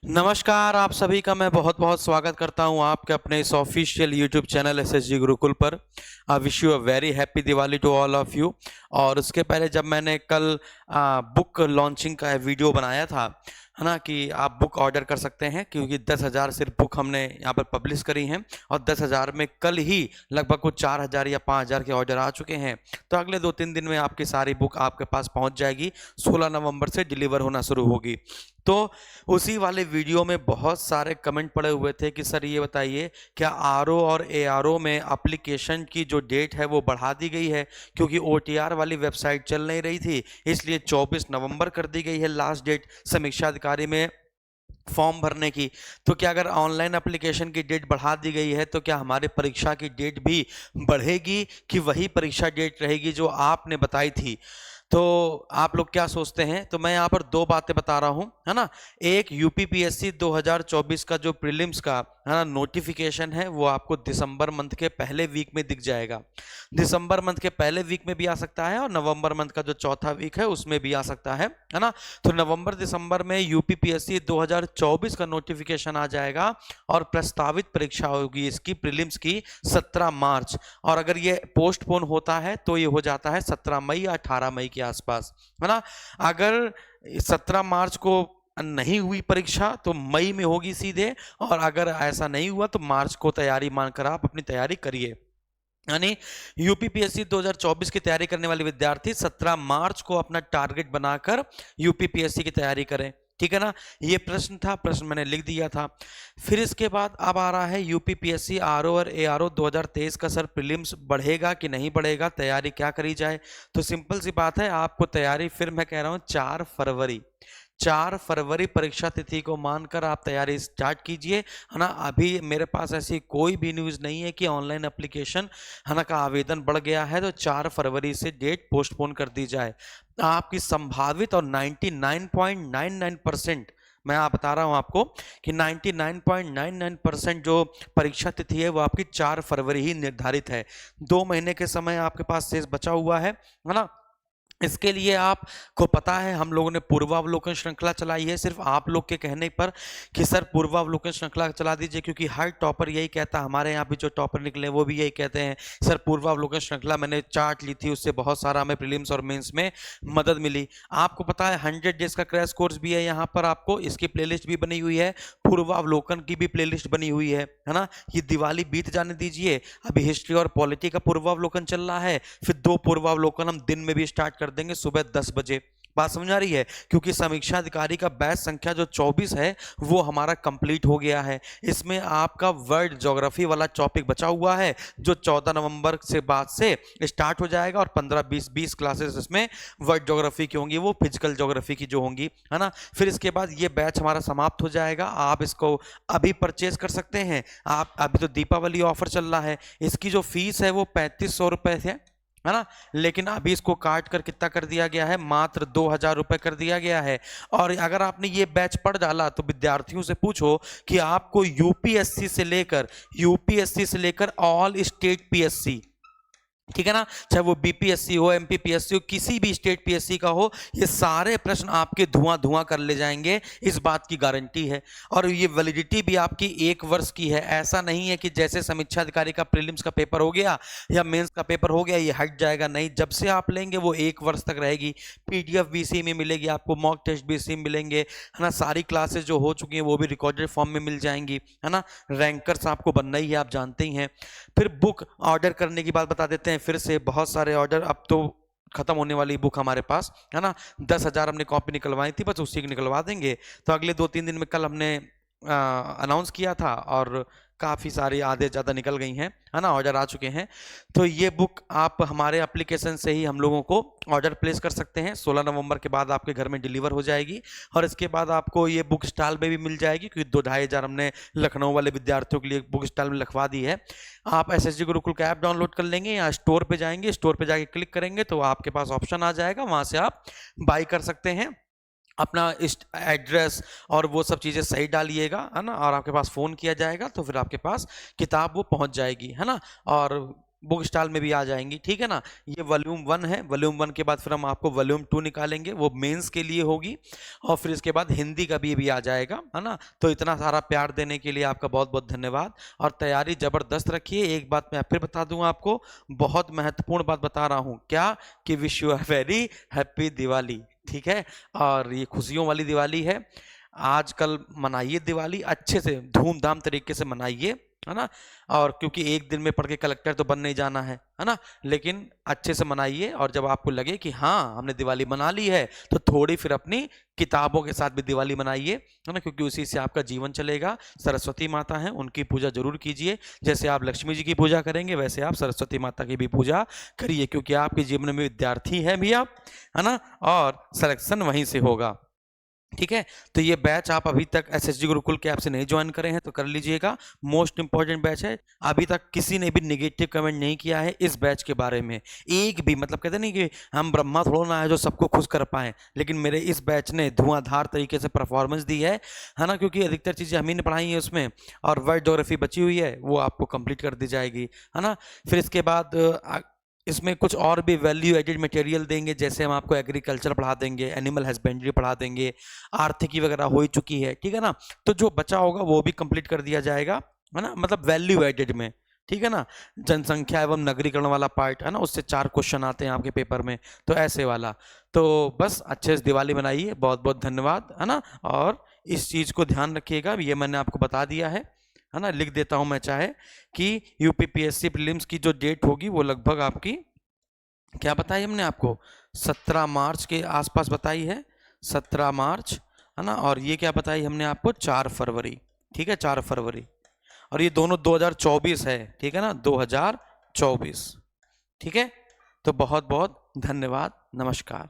नमस्कार, आप सभी का मैं बहुत-बहुत स्वागत करता हूं आपके अपने इस official YouTube channel SSG Gurukul पर। I wish you a very happy Diwali to all of you. और उसके पहले जब मैंने कल बुक लॉन्चिंग का वीडियो बनाया था, है ना, कि आप बुक ऑर्डर कर सकते हैं क्योंकि 10,000 सिर्फ बुक हमने यहाँ पर पब्लिश करी हैं और 10,000 में कल ही लगभग कुछ 4,000 या 5,000 के ऑर्डर आ चुके हैं। तो अगले 2-3 दिन में आपकी सारी बुक आपके पास पहुँच जाएगी। 16 नवंबर से डिलीवर होना शुरू होगी। तो उसी वाले वीडियो में बहुत सारे कमेंट पड़े हुए थे कि सर ये बताइए, क्या आरओ और एआरओ में एप्लीकेशन की जो डेट है वो बढ़ा दी गई है, क्योंकि ओटीआर वाली वेबसाइट चल नहीं रही थी, इसलिए 24 नवंबर कर दी गई है लास्ट डेट समीक्षा अधिकारी में फॉर्म भरने की। तो क्या अगर ऑनलाइन एप्लीकेशन की डेट बढ़ा दी गई है तो क्या हमारे परीक्षा की डेट भी बढ़ेगी कि वही परीक्षा डेट रहेगी जो आपने बताई थी? तो आप लोग क्या सोचते हैं? तो मैं यहाँ पर दो बातें बता रहा हूँ, है ना। एक, यूपीपीएससी 2024 का जो प्रीलिम्स का, है ना, नोटिफिकेशन है वो आपको दिसंबर मंथ के पहले वीक में दिख जाएगा। दिसंबर मंथ के पहले वीक में भी आ सकता है और नवंबर मंथ का जो चौथा वीक है उसमें भी आ सकता है ना। तो नवंबर दिसंबर में यूपीपीएससी 2024 का नोटिफिकेशन आ जाएगा और प्रस्तावित परीक्षा होगी इसकी प्रीलिम्स की 17 मार्च। और अगर ये पोस्टपोन होता है तो ये हो जाता है 17 मई या 18 मई के आसपास, है ना। अगर 17 मार्च को नहीं हुई परीक्षा तो मई में होगी सीधे, और अगर ऐसा नहीं हुआ तो मार्च को तैयारी मानकर आप अपनी तैयारी करिए। यानी यूपीपीएससी 2024 की तैयारी करने वाले विद्यार्थी 17 मार्च को अपना टारगेट बनाकर यूपीपीएससी की तैयारी करें, ठीक है ना। ये प्रश्न था, प्रश्न मैंने लिख दिया था। फिर इसके बाद अब आ रहा है यूपीपीएससी आरओ और एआरओ 2023 का सर प्रीलिम्स बढ़ेगा कि नहीं बढ़ेगा, तैयारी क्या करी जाए? तो सिंपल सी बात है, आपको तैयारी, फिर मैं कह रहा हूँ 4 फरवरी परीक्षा तिथि को मानकर आप तैयारी स्टार्ट कीजिए, है ना। अभी मेरे पास ऐसी कोई भी न्यूज़ नहीं है कि ऑनलाइन एप्लीकेशन, है ना, का आवेदन बढ़ गया है तो 4 फरवरी से डेट पोस्टपोन कर दी जाए। आपकी संभावित और 99.99% मैं आप बता रहा हूं आपको कि 99.99% जो परीक्षा तिथि है वो आपकी 4 फरवरी ही निर्धारित है। 2 महीने के समय आपके पास शेष बचा हुआ है ना। इसके लिए आपको पता है हम लोगों ने पूर्वावलोकन श्रृंखला चलाई है सिर्फ आप लोग के कहने पर कि सर पूर्वावलोकन श्रृंखला चला दीजिए, क्योंकि हर टॉपर यही कहता है, हमारे यहाँ भी जो टॉपर निकले वो भी यही कहते हैं, सर पूर्वावलोकन श्रृंखला मैंने चार्ट ली थी उससे बहुत सारा हमें प्रीलिम्स और मेंस में मदद मिली। आपको पता है 100 डेज का क्रैश कोर्स भी है यहाँ पर, आपको इसकी प्लेलिस्ट भी बनी हुई है, पूर्वावलोकन की भी प्लेलिस्ट बनी हुई है ना। ये दिवाली बीत जाने दीजिए, अभी हिस्ट्री और पॉलिटी का पूर्वावलोकन चल रहा है, फिर 2 पूर्वावलोकन हम दिन में भी स्टार्ट कर देंगे सुबह 10 बजे। बात समझ आ रही है? क्योंकि समीक्षा अधिकारी का बैच संख्या जो 24 है वो हमारा कंप्लीट हो गया है। इसमें आपका वर्ल्ड ज्योग्राफी वाला टॉपिक बचा हुआ है जो 14 नवंबर से बाद से स्टार्ट हो जाएगा और 15-20 क्लासेस इसमें वर्ल्ड ज्योग्राफी की होंगी, वो फिजिकल ज्योग्राफी की जो होंगी, है ना। फिर इसके बाद ये बैच हमारा समाप्त हो जाएगा। आप इसको अभी परचेज कर सकते हैं। आप अभी तो दीपावली ऑफर चल रहा है, इसकी जो फीस है वो 3500 रुपए है ना, लेकिन अभी इसको काट कर कितना कर दिया गया है, मात्र 2,000 रुपए कर दिया गया है। और अगर आपने ये बैच पढ़ डाला तो विद्यार्थियों से पूछो कि आपको यूपीएससी से लेकर ऑल स्टेट पीएससी, ठीक है ना, चाहे वो बीपीएससी हो, एमपीपीएससी हो, किसी भी स्टेट पीएससी का हो, ये सारे प्रश्न आपके धुआं धुआं कर ले जाएंगे, इस बात की गारंटी है। और ये वैलिडिटी भी आपकी 1 वर्ष की है। ऐसा नहीं है कि जैसे समीक्षा अधिकारी का प्रीलिम्स का पेपर हो गया या मेंस का पेपर हो गया ये हट जाएगा, नहीं, जब से आप लेंगे वो 1 वर्ष तक रहेगी। पीडीएफ भी इसी में मिलेगी आपको, मॉक टेस्ट भी इसी में मिलेंगे, है ना। सारी क्लासेस जो हो चुकी हैं वो भी रिकॉर्डेड फॉर्म में मिल जाएंगी, है ना। रैंकर्स आपको बनना ही है, आप जानते ही हैं। फिर बुक ऑर्डर करने की बात बता देते हैं फिर से, बहुत सारे ऑर्डर, अब तो खत्म होने वाली बुक हमारे पास, है ना। 10,000 हमने कॉपी निकलवाई थी, बस उसी की निकलवा देंगे। तो अगले 2-3 दिन में, कल हमने अनाउंस किया था और काफ़ी सारी आधे ज़्यादा निकल गई हैं, है ना, ऑर्डर आ चुके हैं। तो ये बुक आप हमारे एप्लीकेशन से ही हम लोगों को ऑर्डर प्लेस कर सकते हैं। 16 नवंबर के बाद आपके घर में डिलीवर हो जाएगी और इसके बाद आपको ये बुक स्टॉल में भी मिल जाएगी, क्योंकि 2-2,500 हमने लखनऊ वाले विद्यार्थियों के लिए बुक स्टॉल में लिखवा दी है। आप एसएसजी गुरुकुल का ऐप डाउनलोड कर लेंगे या स्टोर पर जाएंगे, स्टोर पर जाके क्लिक करेंगे तो आपके पास ऑप्शन आ जाएगा, वहाँ से आप बाई कर सकते हैं। अपना एड्रेस और वो सब चीज़ें सही डालिएगा, है ना, और आपके पास फ़ोन किया जाएगा तो फिर आपके पास किताब वो पहुंच जाएगी, है ना। और बुक स्टॉल में भी आ जाएंगी, ठीक है ना। ये वॉल्यूम 1 है, वॉल्यूम 1 के बाद फिर हम आपको वॉल्यूम 2 निकालेंगे, वो मेंस के लिए होगी, और फिर इसके बाद हिंदी का भी आ जाएगा, है ना। तो इतना सारा प्यार देने के लिए आपका बहुत बहुत धन्यवाद, और तैयारी जबरदस्त रखिए। एक बात मैं फिर बता दूं आपको, बहुत महत्वपूर्ण बात बता रहा हूं, क्या कि wish you a very happy Diwali, ठीक है। और ये खुशियों वाली दिवाली है, आजकल मनाइए दिवाली अच्छे से, धूमधाम तरीके से मनाइए, है ना। और क्योंकि एक दिन में पढ़ के कलेक्टर तो बन नहीं जाना है ना, लेकिन अच्छे से मनाइए। और जब आपको लगे कि हाँ हमने दिवाली मना ली है, तो थोड़ी फिर अपनी किताबों के साथ भी दिवाली मनाइए, है ना, क्योंकि उसी से आपका जीवन चलेगा। सरस्वती माता हैं, उनकी पूजा जरूर कीजिए, जैसे आप लक्ष्मी जी की पूजा करेंगे वैसे आप सरस्वती माता की भी पूजा करिए, क्योंकि आपके जीवन में विद्यार्थी हैं भी आप, है ना, और सिलेक्शन वहीं से होगा, ठीक है। तो ये बैच आप अभी तक एसएसजी गुरुकुल के ऐप से नहीं ज्वाइन करे हैं तो कर लीजिएगा, मोस्ट इंपॉर्टेंट बैच है। अभी तक किसी ने भी नेगेटिव कमेंट नहीं किया है इस बैच के बारे में, एक भी, मतलब कहते नहीं कि हम ब्रह्मा थोड़ा ना है जो सबको खुश कर पाए, लेकिन मेरे इस बैच ने धुआंधार तरीके से परफॉर्मेंस दी है ना, क्योंकि अधिकतर चीज़ें हम ही ने पढ़ाई है उसमें, और वर्ल्ड ज्योग्राफी बची हुई है वो आपको कंप्लीट कर दी जाएगी, है ना। फिर इसके बाद इसमें कुछ और भी वैल्यू एडेड मटेरियल देंगे, जैसे हम आपको एग्रीकल्चर पढ़ा देंगे, एनिमल हस्बेंड्री पढ़ा देंगे, आर्थिकी वगैरह हो ही चुकी है, ठीक है ना। तो जो बचा होगा वो भी कंप्लीट कर दिया जाएगा, है ना, मतलब वैल्यू एडेड में, ठीक है ना। जनसंख्या एवं नगरीकरण वाला पार्ट है ना, उससे 4 क्वेश्चन आते हैं आपके पेपर में, तो ऐसे वाला। तो बस अच्छे से दिवाली मनाइए, बहुत बहुत धन्यवाद, है ना। और इस चीज़ को ध्यान रखिएगा, ये मैंने आपको बता दिया है ना, लिख देता हूं मैं चाहे, कि यूपीपीएससी प्रीलिम्स की जो डेट होगी वो लगभग आपकी, क्या बताई हमने आपको, 17 मार्च के आसपास बताई है, 17 मार्च, है ना। और ये क्या बताई हमने आपको, 4 फरवरी, ठीक है, 4 फरवरी। और ये दोनों 2024 है, ठीक है ना, 2024, ठीक है। तो बहुत बहुत धन्यवाद, नमस्कार।